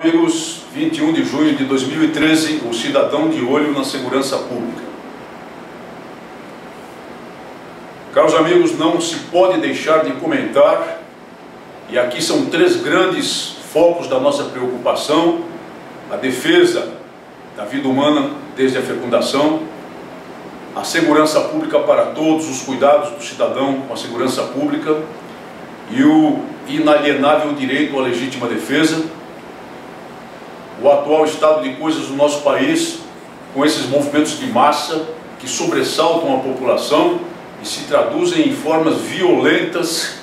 Amigos, 21 de junho de 2013, o cidadão de olho na segurança pública. Caros amigos, não se pode deixar de comentar, e aqui são três grandes focos da nossa preocupação: a defesa da vida humana desde a fecundação, a segurança pública para todos, os cuidados do cidadão com a segurança pública e o inalienável direito à legítima defesa. O atual estado de coisas do nosso país, com esses movimentos de massa que sobressaltam a população e se traduzem em formas violentas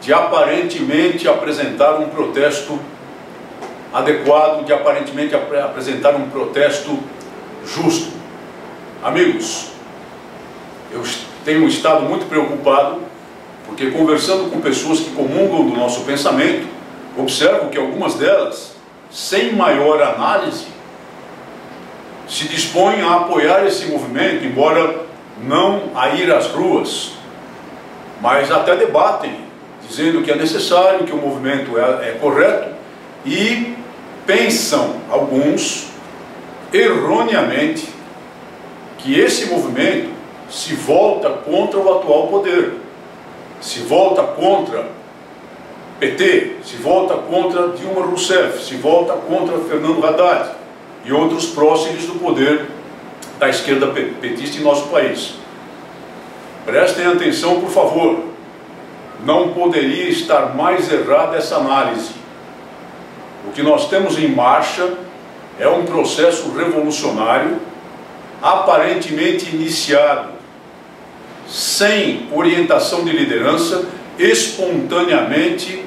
de aparentemente apresentar um protesto adequado, de aparentemente apresentar um protesto justo. Amigos, eu tenho estado muito preocupado, porque conversando com pessoas que comungam do nosso pensamento, observo que algumas delas, sem maior análise, se dispõem a apoiar esse movimento, embora não a ir às ruas, mas até debatem, dizendo que é necessário, que o movimento é correto, e pensam, alguns, erroneamente, que esse movimento se volta contra o atual poder, se volta contra PT, se volta contra Dilma Rousseff, se volta contra Fernando Haddad e outros próximos do poder da esquerda petista em nosso país. Prestem atenção, por favor. Não poderia estar mais errada essa análise. O que nós temos em marcha é um processo revolucionário, aparentemente iniciado sem orientação de liderança, espontaneamente,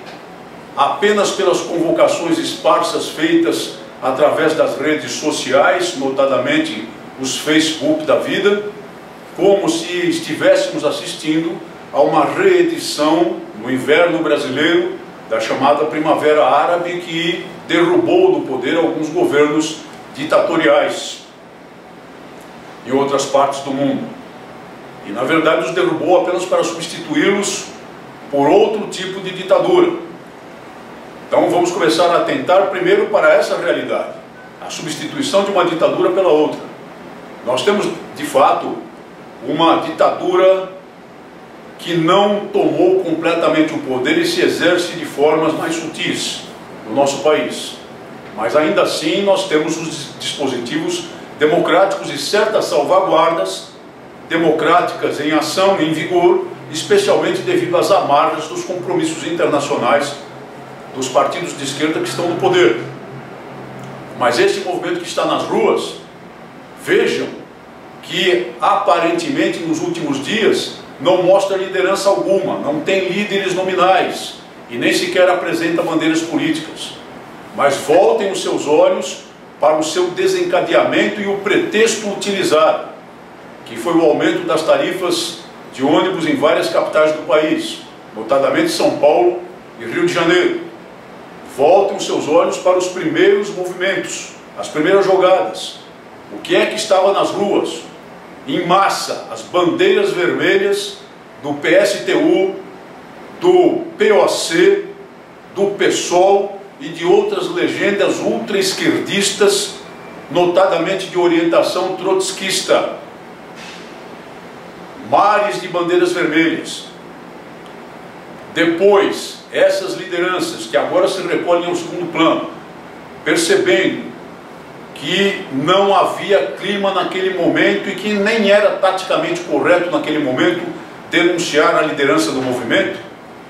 apenas pelas convocações esparsas feitas através das redes sociais, notadamente os Facebook da vida, como se estivéssemos assistindo a uma reedição no inverno brasileiro da chamada Primavera Árabe, que derrubou do poder alguns governos ditatoriais em outras partes do mundo. E na verdade os derrubou apenas para substituí-los por outro tipo de ditadura. Então vamos começar a atentar primeiro para essa realidade, a substituição de uma ditadura pela outra. Nós temos de fato uma ditadura que não tomou completamente o poder e se exerce de formas mais sutis no nosso país. Mas ainda assim nós temos os dispositivos democráticos e certas salvaguardas democráticas em ação, em vigor, especialmente devido às amarras dos compromissos internacionais dos partidos de esquerda que estão no poder. Mas esse movimento que está nas ruas, vejam que aparentemente nos últimos dias não mostra liderança alguma, não tem líderes nominais e nem sequer apresenta bandeiras políticas. Mas voltem os seus olhos para o seu desencadeamento e o pretexto utilizado, que foi o aumento das tarifas de ônibus em várias capitais do país, notadamente São Paulo e Rio de Janeiro. Voltem os seus olhos para os primeiros movimentos, as primeiras jogadas. O que é que estava nas ruas? Em massa, as bandeiras vermelhas do PSTU, do POC, do PSOL e de outras legendas ultra-esquerdistas, notadamente de orientação trotskista. Mares de bandeiras vermelhas. Depois, essas lideranças que agora se recolhem ao segundo plano, percebendo que não havia clima naquele momento e que nem era taticamente correto naquele momento denunciar a liderança do movimento,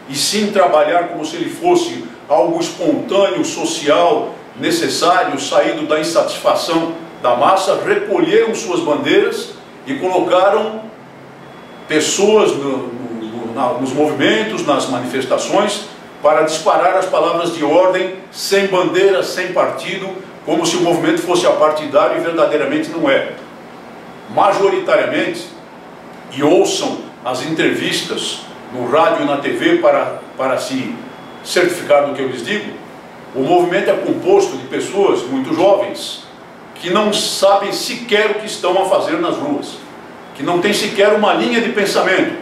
e sim trabalhar como se ele fosse algo espontâneo, social, necessário, saído da insatisfação da massa, recolheram suas bandeiras e colocaram pessoas nos movimentos, nas manifestações, para disparar as palavras de ordem, sem bandeira, sem partido, como se o movimento fosse apartidário e verdadeiramente não é. Majoritariamente, e ouçam as entrevistas no rádio e na TV para se certificar do que eu lhes digo, o movimento é composto de pessoas muito jovens que não sabem sequer o que estão a fazer nas ruas, que não tem sequer uma linha de pensamento,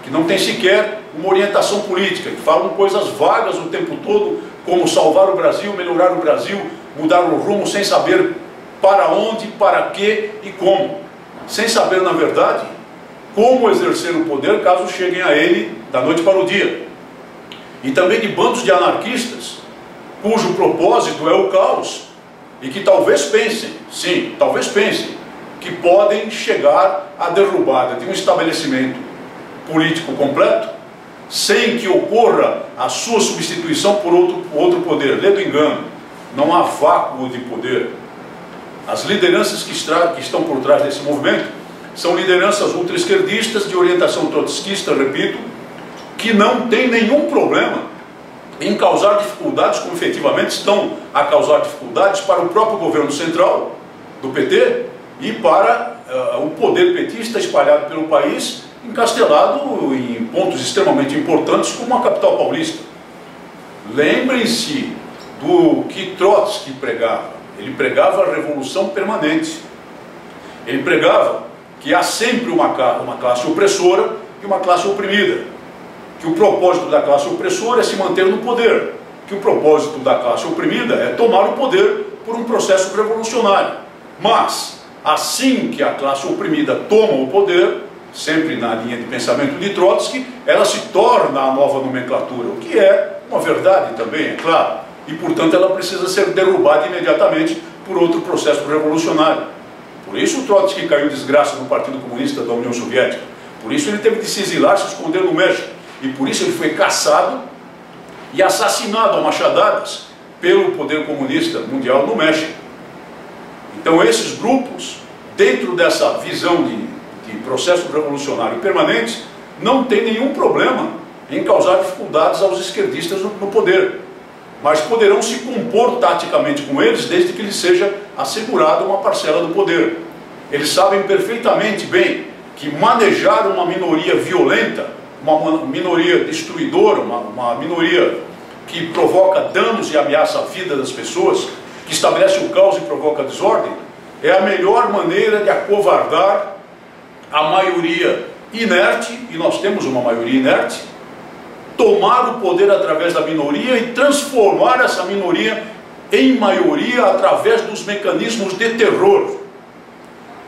que não tem sequer uma orientação política, que falam coisas vagas o tempo todo, como salvar o Brasil, melhorar o Brasil, mudar o rumo sem saber para onde, para quê e como. Sem saber, na verdade, como exercer o poder caso cheguem a ele da noite para o dia. E também de bandos de anarquistas, cujo propósito é o caos, e que talvez pensem, sim, talvez pensem, que podem chegar à derrubada de um estabelecimento político completo, sem que ocorra a sua substituição por outro poder. Lê do engano, não há vácuo de poder. As lideranças que estão por trás desse movimento são lideranças ultra-esquerdistas de orientação trotskista, repito, que não tem nenhum problema em causar dificuldades, como efetivamente estão a causar dificuldades para o próprio governo central do PT e para o poder petista espalhado pelo país, encastelado em pontos extremamente importantes como a capital paulista. Lembrem-se do que Trotsky pregava. Ele pregava a revolução permanente. Ele pregava que há sempre uma classe opressora e uma classe oprimida. Que o propósito da classe opressora é se manter no poder. Que o propósito da classe oprimida é tomar o poder por um processo revolucionário. Mas, assim que a classe oprimida toma o poder, sempre na linha de pensamento de Trotsky, ela se torna a nova nomenclatura, o que é uma verdade também, é claro. E, portanto, ela precisa ser derrubada imediatamente por outro processo revolucionário. Por isso o Trotsky caiu em desgraça no Partido Comunista da União Soviética. Por isso ele teve de se exilar, se esconder no México. E por isso ele foi caçado e assassinado a machadadas pelo poder comunista mundial no México. Então esses grupos, dentro dessa visão de processo revolucionário permanente, não tem nenhum problema em causar dificuldades aos esquerdistas no poder. Mas poderão se compor taticamente com eles, desde que lhes seja assegurada uma parcela do poder. Eles sabem perfeitamente bem que manejar uma minoria violenta, uma minoria destruidora, uma minoria que provoca danos e ameaça a vida das pessoas, que estabelece o caos e provoca a desordem, é a melhor maneira de acovardar a maioria inerte, e nós temos uma maioria inerte, tomar o poder através da minoria e transformar essa minoria em maioria através dos mecanismos de terror.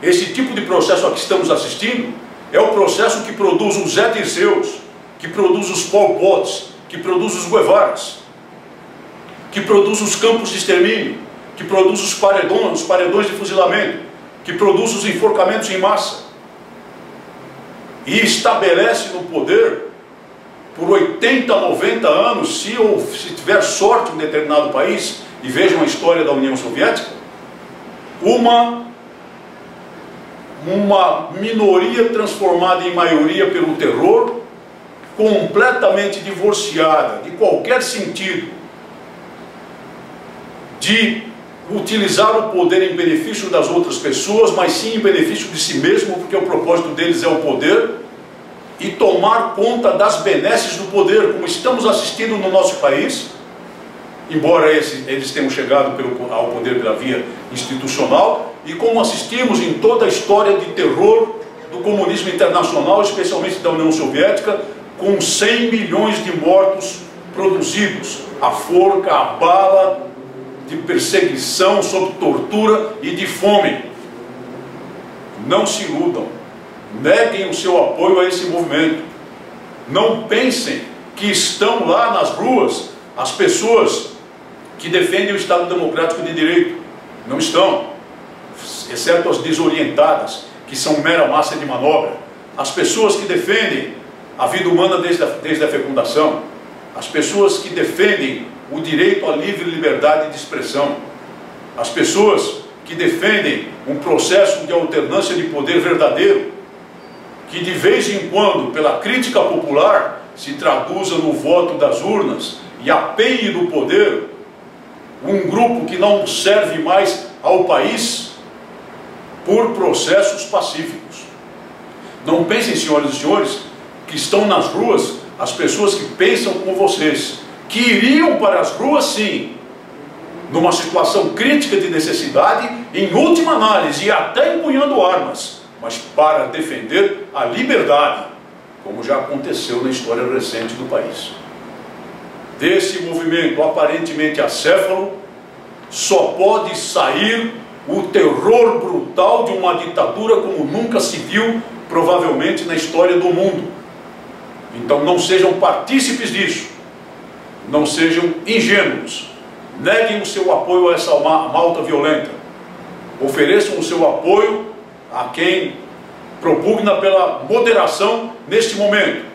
Esse tipo de processo a que estamos assistindo é o processo que produz os Zé Dirceus, que produz os Pol Pots, que produz os Guevaras, que produz os campos de extermínio, que produz os paredões de fuzilamento, que produz os enforcamentos em massa. E estabelece no poder, por 80, 90 anos, se tiver sorte em um determinado país, e vejam a história da União Soviética, uma minoria transformada em maioria pelo terror, completamente divorciada de qualquer sentido de utilizar o poder em benefício das outras pessoas, mas sim em benefício de si mesmo, porque o propósito deles é o poder, e tomar conta das benesses do poder, como estamos assistindo no nosso país, embora eles tenham chegado ao poder pela via institucional, e como assistimos em toda a história de terror do comunismo internacional, especialmente da União Soviética, com 100 milhões de mortos produzidos, a forca, a bala, de perseguição, sob tortura e de fome. Não se iludam, neguem o seu apoio a esse movimento. Não pensem que estão lá nas ruas as pessoas que defendem o Estado Democrático de Direito. Não estão, exceto as desorientadas, que são mera massa de manobra. As pessoas que defendem a vida humana desde a fecundação, as pessoas que defendem o direito à livre liberdade de expressão, as pessoas que defendem um processo de alternância de poder verdadeiro, que de vez em quando, pela crítica popular, se traduza no voto das urnas e apeie do poder um grupo que não serve mais ao país por processos pacíficos. Não pensem, senhoras e senhores, que estão nas ruas as pessoas que pensam como vocês, que iriam para as ruas sim, numa situação crítica de necessidade, em última análise, e até empunhando armas, mas para defender a liberdade, como já aconteceu na história recente do país. Desse movimento aparentemente acéfalo só pode sair o terror brutal de uma ditadura como nunca se viu, provavelmente, na história do mundo. Então não sejam partícipes disso, não sejam ingênuos, neguem o seu apoio a essa malta violenta, ofereçam o seu apoio a quem propugna pela moderação neste momento,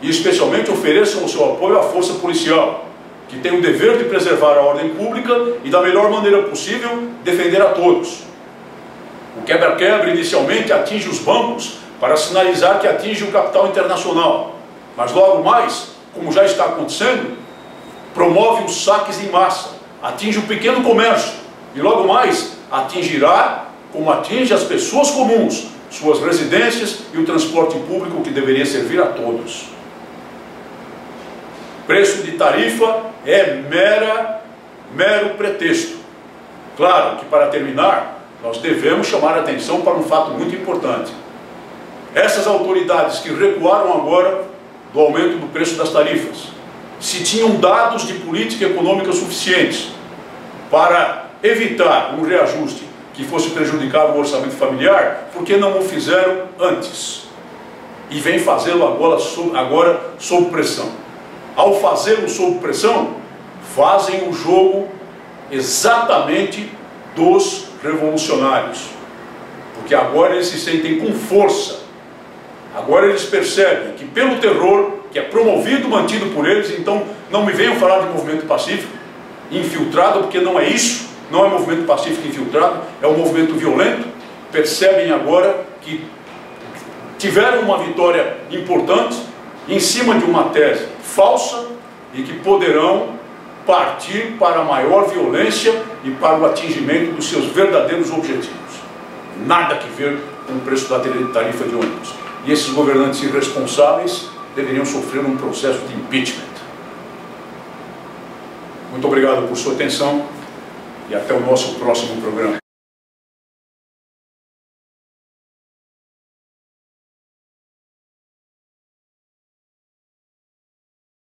e especialmente ofereçam o seu apoio à força policial, que tem o dever de preservar a ordem pública e da melhor maneira possível defender a todos. O quebra-quebra inicialmente atinge os bancos para sinalizar que atinge o capital internacional, mas logo mais, como já está acontecendo, promove os saques em massa, atinge o pequeno comércio e logo mais atingirá, como atinge as pessoas comuns, suas residências e o transporte público que deveria servir a todos. Preço de tarifa é mero pretexto. Claro que, para terminar, nós devemos chamar a atenção para um fato muito importante. Essas autoridades que recuaram agora do aumento do preço das tarifas, se tinham dados de política econômica suficientes para evitar um reajuste que fosse prejudicar o orçamento familiar, por que não o fizeram antes? E vem fazê-lo agora sob pressão. Ao fazê-lo sob pressão, fazem o jogo exatamente dos revolucionários. Porque agora eles se sentem com força. Agora eles percebem que pelo terror, que é promovido, mantido por eles, então não me venham falar de movimento pacífico, infiltrado, porque não é isso, não é movimento pacífico infiltrado, é um movimento violento. Percebem agora que tiveram uma vitória importante em cima de uma tese falsa e que poderão partir para a maior violência e para o atingimento dos seus verdadeiros objetivos. Nada que ver com o preço da tarifa de ônibus. E esses governantes irresponsáveis deveriam sofrer um processo de impeachment. Muito obrigado por sua atenção e até o nosso próximo programa.